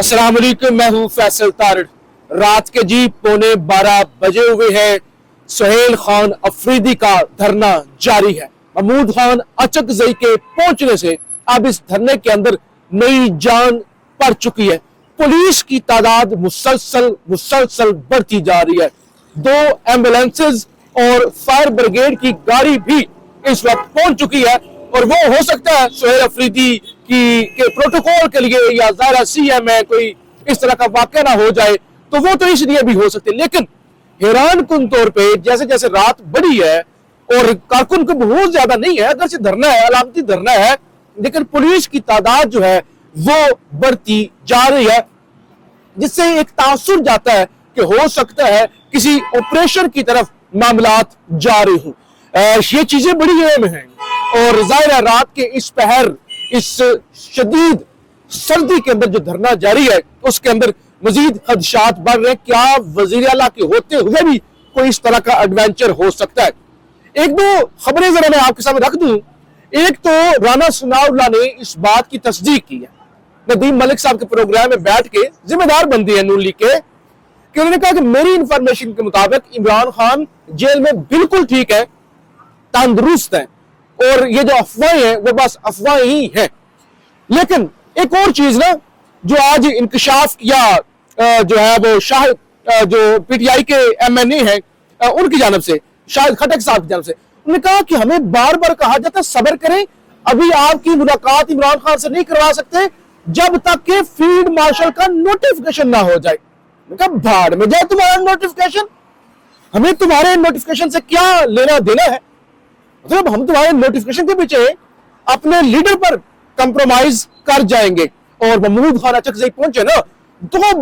अस्सलाम वालेकुम, मैं हूं फैसल तारड़। रात के जी 11:15 बजे हुए हैं। सुहेल खान अफरीदी का धरना जारी है। महमूद खान अचकजई के पहुंचने से अब इस धरने के अंदर नई जान पड़ चुकी है। पुलिस की तादाद मुसलसल बढ़ती जा रही है। 2 एम्बुलेंसेज और फायर ब्रिगेड की गाड़ी भी इस वक्त पहुंच चुकी है और वो हो सकता है सुहेल अफरीदी के प्रोटोकॉल के लिए या ज़ाहिर सीएम है कोई इस तरह का वाक़या ना हो जाए तो वो तो इसलिए भी हो सकते। लेकिन हैरान कुन तौर पे जैसे जैसे रात बढ़ी है और कारकुन को बहुत ज्यादा नहीं है, अगर से धरना है, अलामती धरना है, लेकिन पुलिस की तादाद जो है वो बढ़ती जा रही है, जिससे एक तासुर जाता है कि हो सकता है किसी ऑपरेशन की तरफ मामलात जा रहे हों। ये चीजें बड़ी अहम हैं और जाहिर है रात के इस पहर, इस शदीद सर्दी के अंदर जो धरना जारी है उसके अंदर मजीद खदशात बढ़ रहे हैं। क्या वजीर आला के होते हुए भी कोई इस तरह का एडवेंचर हो सकता है? एक दो खबरें जरा मैं आपके सामने रख दूं। एक तो राना सनाउल्लाह ने इस बात की तस्दीक की है नदीम मलिक साहब के प्रोग्राम में बैठ के, जिम्मेदार बंदी है नून लीग के, कि उन्होंने कहा कि मेरी इंफॉर्मेशन के मुताबिक इमरान खान जेल में बिल्कुल ठीक है, तंदुरुस्त है और ये जो अफवाहें हैं वो बस अफवाहें ही हैं। लेकिन एक और चीज ना जो आज इंकशाफ किया जो है वो शाहिद जो पीटीआई के एमएनए हैं उनकी जानब से, शाहिद खटक साहब की जानब से, उन्होंने कहा कि हमें बार बार कहा जाता है सब्र करें, अभी आपकी मुलाकात इमरान खान से नहीं करवा सकते जब तक कि फील्ड मार्शल का नोटिफिकेशन ना हो जाए। कहा भाड़ में जाए तुम्हारा नोटिफिकेशन, हमें तुम्हारे नोटिफिकेशन से क्या लेना देना है? मतलब हम तुम्हारे नोटिफिकेशन के पीछे अपने लीडर पर कंप्रोमाइज कर जाएंगे। और महमूद खान अचकजई पहुंचे ना, दो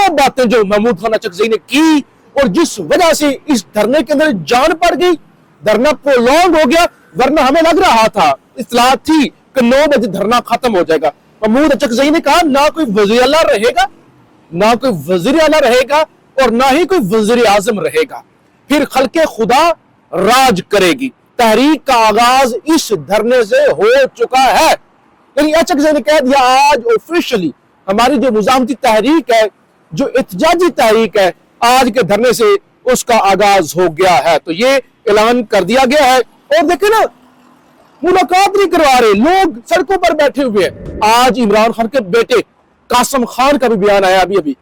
बातें जो महमूद खान अचकजई ने की और जिस वजह से इस धरने के अंदर जान पड़ गई, धरना प्रोलॉन्ग हो गया, वरना हमें लग रहा था, इत्तला थी कि 9 बजे धरना खत्म हो जाएगा। महमूद अचकजई ने कहा ना कोई वजीर आला रहेगा, ना कोई वजीर आला रहेगा और ना ही कोई वजीर आजम रहेगा, फिर खल्के खुदा राज करेगी। तहरीक का आगाज इस धरने से हो चुका है। यानी अचकजई ने कह दिया आज ऑफिशियली हमारी जो मुजामती तहरीक है, जो इत्जाजी तहरीक है, आज के धरने से उसका आगाज हो गया है। तो ये ऐलान कर दिया गया है। और देखे ना, मुलाकात नहीं करवा रहे, लोग सड़कों पर बैठे हुए हैं। आज इमरान खान के बेटे कासिम खान का भी बयान आया अभी,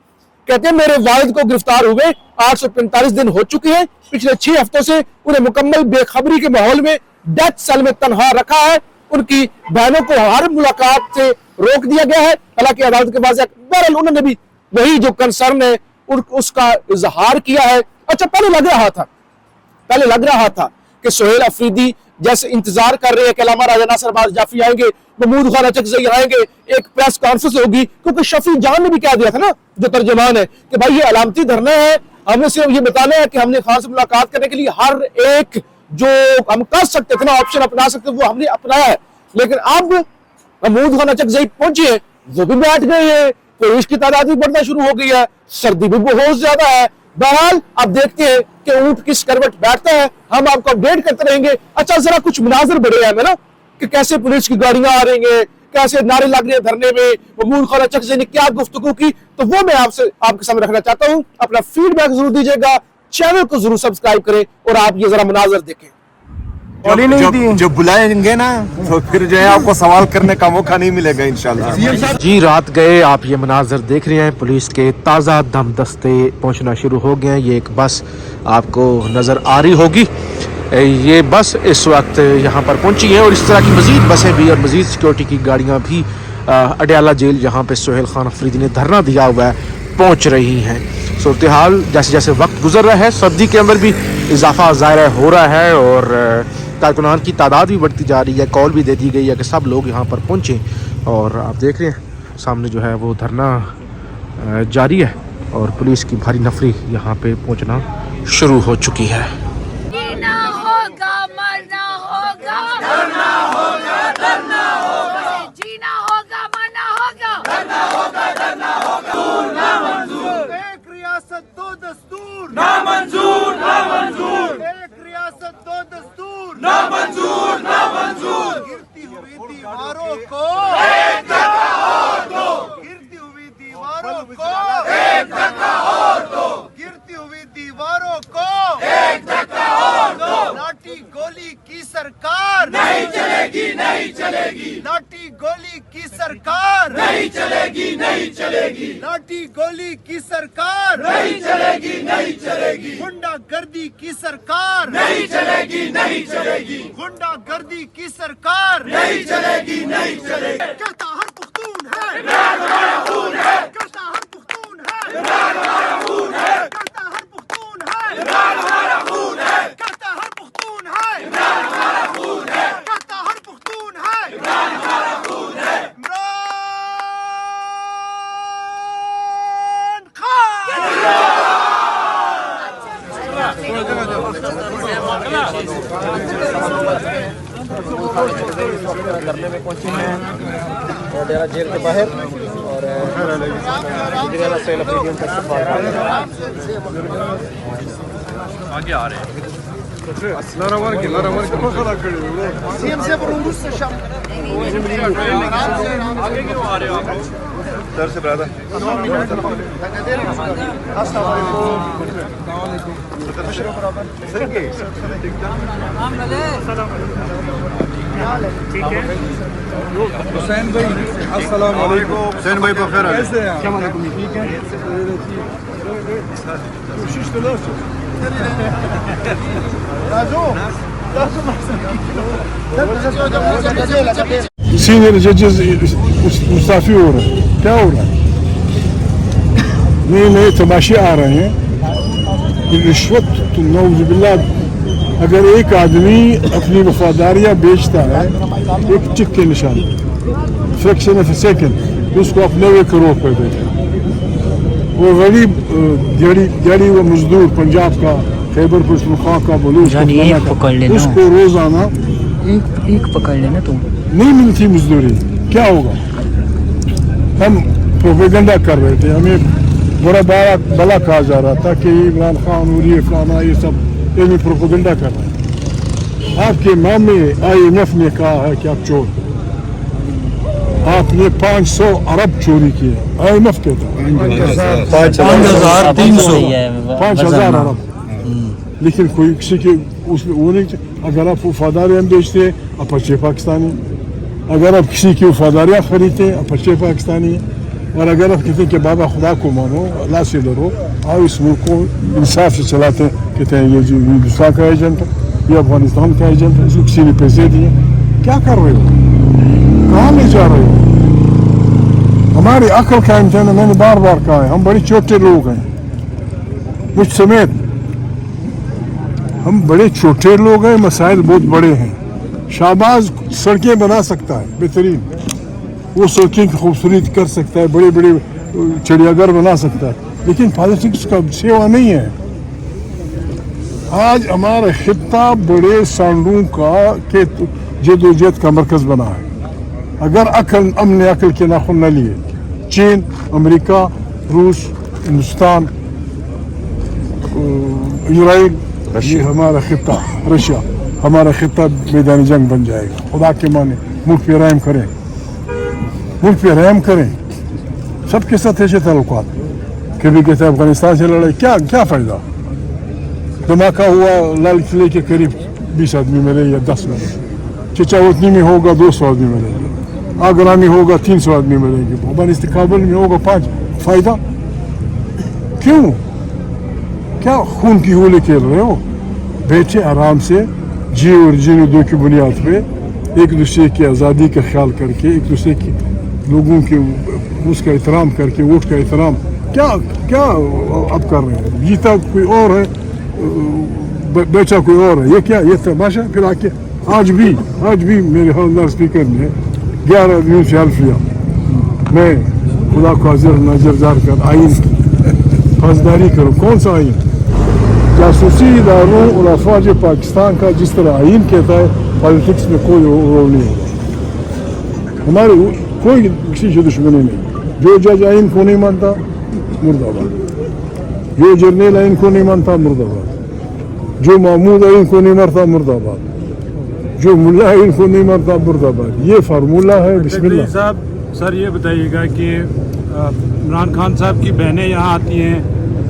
कहते हैं मेरे वालिद को गिरफ्तार हुए 845 दिन हो चुके हैं, पिछले 6 हफ्तों से उन्हें मुकम्मल बेखबरी के माहौल में डेथ सेल में तनहा रखा है। उनकी बहनों को हर मुलाकात से रोक दिया गया है, हालांकि अदालत के बाद बहरहाल उन्होंने भी वही जो कंसर्न है उसका इजहार किया है। अच्छा, पहले लग रहा था कि सुहेल अफरीदी जैसे इंतजार कर रहे हैं कि अल्लामा राजा नासिर अब्बास जाफी आएंगे, महमूद खान अचकजई आएंगे, एक प्रेस कॉन्फ्रेंस होगी, क्योंकि शफी जान ने भी कह दिया था ना, जो तर्जुमान है, कि भाई ये अलामती धरना है, हमने सिर्फ ये बताना है कि हमने खान से मुलाकात करने के लिए हर एक जो हम कर सकते थे ना, ऑप्शन अपना सकते वो हमने अपनाया है। लेकिन अब महमूद खान अचकजई पहुंचे हैं, वो भी बैठ गए हैं, पुलिस की तादाद भी बढ़ना शुरू हो गई है, सर्दी भी बहुत ज्यादा है। बहरहाल अब देखते हैं कि ऊंट किस करवट बैठता है, हम आपको अपडेट करते रहेंगे। अच्छा, जरा कुछ मुनाजर बढ़े हैं ना कि कैसे पुलिस की गाड़ियां आ रही हैं, कैसे नारे लग रहे हैं धरने में, महमूद खान अचकजई ने क्या गुफ्तगू की, तो वो मैं आपके सामने रखना चाहता हूं। अपना फीडबैक जरूर दीजिएगा, चैनल को जरूर सब्सक्राइब करें और आप ये जरा मुनाजर देखें। जब बुलाएंगे ना तो फिर जो है आपको सवाल करने का मौका नहीं मिलेगा इंशाल्लाह। जी, रात गए आप ये मनाजर देख रहे हैं, पुलिस के ताज़ा दम दस्ते पहुंचना शुरू हो गए हैं। ये एक बस आपको नज़र आ रही होगी, ये बस इस वक्त यहाँ पर पहुंची है और इस तरह की मजीद बसें भी और मजीद सिक्योरिटी की गाड़ियाँ भी अडयाला जेल जहाँ पे सुहेल खान अफरीदी ने धरना दिया हुआ है पहुँच रही हैं। सूरत हाल जैसे जैसे वक्त गुजर रहा है, सर्दी के अंदर भी इजाफा ज़ाहिर हो रहा है और कारकुनान की तादाद भी बढ़ती जा रही है। कॉल भी दे दी गई है कि सब लोग यहाँ पर पहुँचें और आप देख रहे हैं सामने जो है वो धरना जारी है और पुलिस की भारी नफरी यहाँ पे पहुँचना शुरू हो चुकी है। जीना होगा, मरना होगा, डरना होगा, डरना होगा, जीना होगा, मरना होगा, डरना होगा, डरना होगा। ना मंजूर, एक रियासत दो दस्तूर, ना मंजूर, ना मंजूर, एक रियासत दो दस्तूर, ना मंजूर, ना मंजूर। गिरती हुई दीवारों को एक जगह और दो, गिरती सरकार नहीं चलेगी, नहीं चलेगी। लाठी गोली की सरकार नहीं चलेगी, नहीं चलेगी। लाठी गोली की सरकार नहीं चलेगी, नहीं चलेगी। गुंडागर्दी की सरकार नहीं चलेगी, नहीं चलेगी। गुंडागर्दी की सरकार नहीं चलेगी, नहीं चलेगी। कहता हर पुख्तून है इमरान हमारा खून है। कहता हर पुख्तून है इमरान हमारा खून है। कहता हर पुख्तून है इमरान हमारा खून है। कहता हर पुख्तून है इमरान हमारा खून है। कहता हर पुख्तून है इमरान हमारा खून है। इमरान करने में पहुंचे हैं डेरा जेल के बाहर और आगे आ रहे हैं सीएम से बरूस से शाम आगे क्यों आ रहे हो आप सर से ब्रदर हुसैन भाई अस्सलाम वालेकुम। हुसैन भाई बखैर कैसे हैं आप? ठीक है। कोशिश तो लो सीनियर जजेस मुस्ताफी हो रहे हैं, क्या हो रहा है? नए नए तमाशे आ रहे हैं, रिश्वत तो नौजुबिल्ला। अगर एक आदमी अपनी वफादारियाँ बेचता है एक चिक के निशान फ्रैक्शन ऑफ सेकंड, उसको अपने 9 करोड़ रुपए देते हैं। वो गरीब दिहाड़ी वो मजदूर पंजाब का, खैबर पख्तूनख्वा का, बलूच उसको रोजाना एक पकड़ लेना तुम। नहीं मिलती मजदूरी, क्या होगा? हम प्रोपेगेंडा कर रहे थे, हमें बड़ा बड़ा कहा जा रहा था कि इमरान खान और ये फलाना ये सब ये प्रोपेगेंडा कर रहे हैं। आपके मामले IMF ने कहा है कि आप चोर, आपने 500 अरब चोरी किए। IMF कहता है 5,300 अरब, लेकिन कोई किसी के उसमें वो नहीं। अगर आप वफादारियाँ बेचते हैं आप अच्छे पाकिस्तानी, अगर आप किसी की वफादारियाँ खरीदते हैं आप अच्छे पाकिस्तानी, और अगर आप कहते हैं कि बाबा खुदा को मानो, अल्लाह से डरो, और इस मुल्क को इंसाफ से चलाते हैं, कहते हैं ये जो हिंदुस्तान का एजेंट है, ये अफगानिस्तान का एजेंट है, इसको किसी ने पैसे दिए। क्या कर रहे हो? कहाँ ले जा रहे हो? हमारी अक्ल का इम्तिहान है, मैंने बार बार कहा है, हम बड़े छोटे लोग हैं, मुझ समेत हम बड़े छोटे लोग हैं, मसाइल बहुत बड़े हैं। शाहबाज सड़कें बना सकता है बेहतरीन, वो सड़कें की खूबसूरती कर सकता है, बड़े बड़े चिड़ियाघर बना सकता है, लेकिन पॉलिटिक्स का सेवा नहीं है। आज हमारा खित्ता बड़े सांडों का के जदोजहद का मरकज बना है। अगर हमने अकल के नाखुन न लिए, चीन, अमेरिका, रूस, हिंदुस्तान, इसराइल, ये हमारा खित्ता, रशिया, हमारा खित्ता मैदानी जंग बन जाएगा। खुदा के माने मुल्क पे रहम करें, मुल्क पे रहम करें। सबके साथ ऐसे ताल्लुकात, कभी कहते हैं अफगानिस्तान से लड़ाई, क्या क्या फ़ायदा? धमाका हुआ लाल किले के करीब 20 आदमी मिले या 10 मिले, चिचावतनी में होगा 200 आदमी मिलेंगे, आगरा में होगा 300 आदमी मिलेंगे, अफगानिस्तान काबुल में होगा 5। फ़ायदा क्यों? क्या खून की होली खेल रहे हो? बैठे आराम से, जी और जीने दो की बुनियाद पे एक दूसरे की आज़ादी का ख्याल करके, एक दूसरे की लोगों के उसका एहतराम करके, वोट का एहतराम, क्या क्या अब कर रहे हैं? जीता कोई और है, बेचा कोई और है, ये क्या ये तमाशा? फिर आके आज भी मेरे हवलदार स्पीकर ने 11 दिन से हल्फ लिया, मैं खुदा को हाजिर नजर जार कर आइन की फौजदारी करूँ। कौन सा आइन? जासूसी इदारों और अफवाज पाकिस्तान का जिस तरह आइन कहता है, पॉलिटिक्स में कोई रोल नहीं होगा। हमारे कोई किसी से दुश्मनी नहीं। जो जज आइन को नहीं मानता मुर्दाबाद, जो जर्नल आइन को नहीं मानता मुर्दाबाद, जो महमूद आइन को नहीं मानता मुर्दाबाद, जो मुल्ला आइन को नहीं मानता मुर्दाबाद। ये फार्मूला है। बिस्मिल्लाह साहब, सर ये बताइएगा कि इमरान खान साहब की बहनें यहाँ आती हैं,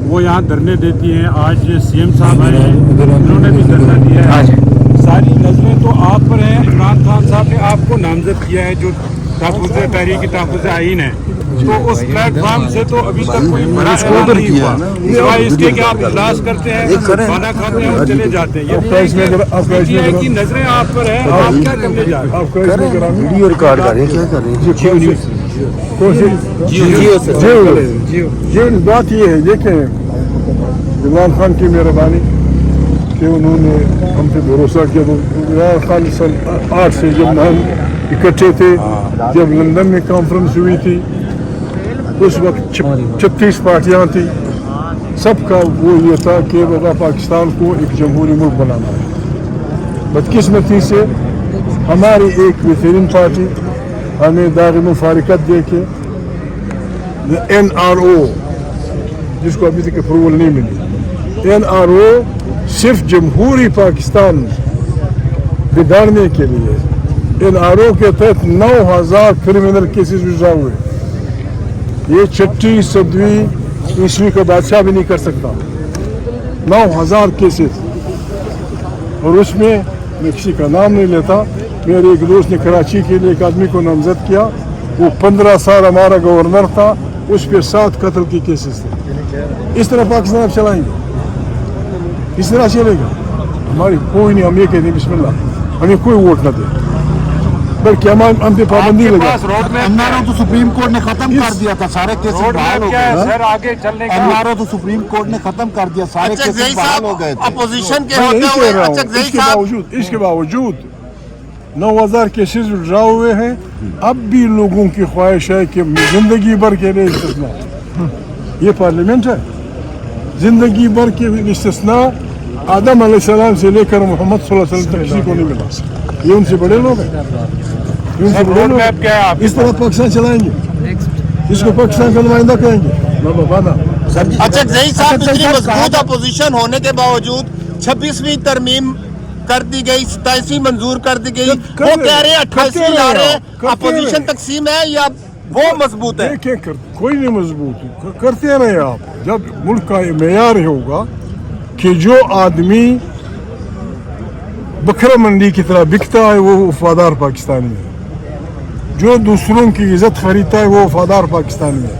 वो यहाँ धरने देती हैं। आज CM साहब आए हैं, उन्होंने भी धरना दिया है। सारी नजरें तो आप पर हैं। इमरान खान साहब ने आपको नामजद किया है जो तहफ़्फ़ुज़ तहरीक तहफ़्फ़ुज़ आईन है, तो उस प्लेटफॉर्म से तो अभी तक कोई बड़ा ऐलान नहीं हुआ, सिवाय इसके कि आप इजलास करते हैं, खाना खाते हैं और चले जाते हैं। ये है कि नजरें आप पर हैं, आप क्या करने जा रहे हैं? वीडियो रिकॉर्ड कर रहे हैं, क्या कर रहे हैं? जियो। बात ये है, देखें इमरान खान की मेहरबानी कि उन्होंने हम पे भरोसा किया। तो इमरान खान सन 8 से जब हम इकट्ठे थे, जब लंदन में कॉन्फ्रेंस हुई थी, उस वक्त 36 पार्टियां थी, सबका वो ये था कि बाबा पाकिस्तान को एक जमहूरी मुल्क बनाना है। बदकिस्मती से हमारी एक बेहतरीन पार्टी हमें दाग मुफारिकत दे के NRO, जिसको अभी तक अप्रूवल नहीं मिली, NRO सिर्फ जमहूरी पाकिस्तान बिगाड़ने के लिए, NRO के तहत 9000 क्रिमिनल केसेस विड्रॉ हुए। ये 6वीं 7वीं ईस्वी का बादशाह भी नहीं कर सकता। 9000 केसेस, और उसमें मैं किसी का नाम नहीं लेता, मेरे एक दोस्त ने कराची के लिए एक आदमी को नामजद किया, वो 15 साल हमारा गवर्नर था, उस पर 7 कत्ल की केसेस थे। इस तरह पाकिस्तान आप चलाएंगे, इस तरह चलेगा? हमारी कोई नहीं, हम ये कहते हैं बिस्मिल्लाह, हमें कोई वोट न दे, बल्कि हम पे पाबंदी लगा। तो सुप्रीम कोर्ट ने खत्म कर दिया था, सारे केसेस बहाल हो गए। सर आगे चलने का तो सुप्रीम कोर्ट ने खत्म कर दिया, सारे केसेस बहाल हो गए। अपोजिशन के होते हुए इसके बावजूद 9000 केसेस विड्रॉ हुए हैं। अब भी लोगों की ख्वाहिश है कि जिंदगी भर के लिए इस्तिस्ना, ये पार्लियामेंट है, जिंदगी भर के इस्तिस्ना आदम अलैहिस्सलाम से लेकर मोहम्मद सल्लल्लाहु अलैहि वसल्लम तक किसी को नहीं मिला। ये उनसे बड़े लोग हैं, ये उनसे बड़े लोग हैं। इस तरह पाकिस्तान चलाएंगे, इसको पाकिस्तान का नुमाइंदा कहेंगे। अच्छा जही साहब, इतनी मजबूत अपोजिशन होने के बावजूद 26वीं तरमीम कर दी गई, 27वीं मंजूर कर दी गई, वो कह रहे हैं 28वीं ला रहे हैं। अपोजिशन तकसीम है या वो मजबूत है? कोई नहीं मजबूत है, करते रहे आप। जब मुल्क का मेयार होगा कि जो आदमी बकरा मंडी की तरह बिकता है वो वफादार पाकिस्तानी है, जो दूसरों की इज्जत खरीदता है वो वफादार पाकिस्तानी है,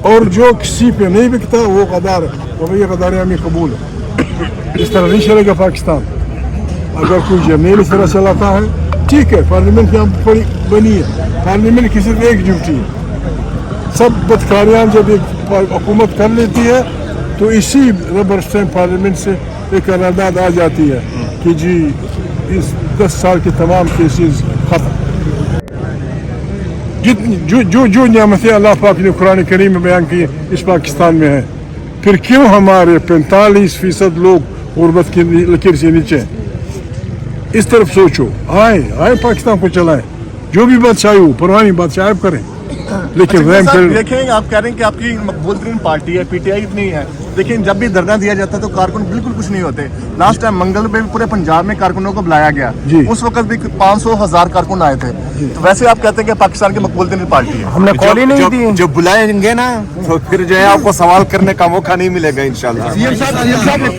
और जो किसी पे नहीं बिकता वो गद्दार है। और ये गद्दारी हमें कबूल है। इस तरह नहीं चलेगा पाकिस्तान। अगर कोई जमीन इस तरह चलाता है, ठीक है, पार्लियामेंट यहाँ बड़ी बनी है, पार्लियामेंट की सिर्फ एक ड्यूटी है। सब बदकारियाँ जब एक हुकूमत कर लेती है तो इसी रबर स्टैम्प पार्लियामेंट से एक करारदाद आ जाती है कि जी इस 10 साल के तमाम केसेस खत्म। जितनी जो नियामतें अल्लाह पाक ने कुरान करीम में बयान की इस पाकिस्तान में है, फिर क्यों हमारे 45% लोग गुर्बत की लकीर से नीचे हैं? इस तरफ सोचो, आए पाकिस्तान को चलाएं, जो भी बादशाही हो, पुरानी बादशाही करें, लेकिन देखें आप कह रहे हैं कि आपकी मकबूल तरीन पार्टी है, PTI इतनी है, लेकिन जब भी धरना दिया जाता है तो कारकुन बिल्कुल कुछ नहीं होते। लास्ट टाइम मंगल पे पूरे पंजाब में कारकुनों को बुलाया गया, उस वक्त भी 500,000 कारकुन आए थे। तो वैसे आप कहते हैं कि पाकिस्तान की मकबूल तरीन पार्टी है। हमने कॉल ही नहीं दी। जब बुलाएंगे ना तो फिर जो है आपको सवाल करने का मौका नहीं मिलेगा इंशाल्लाह।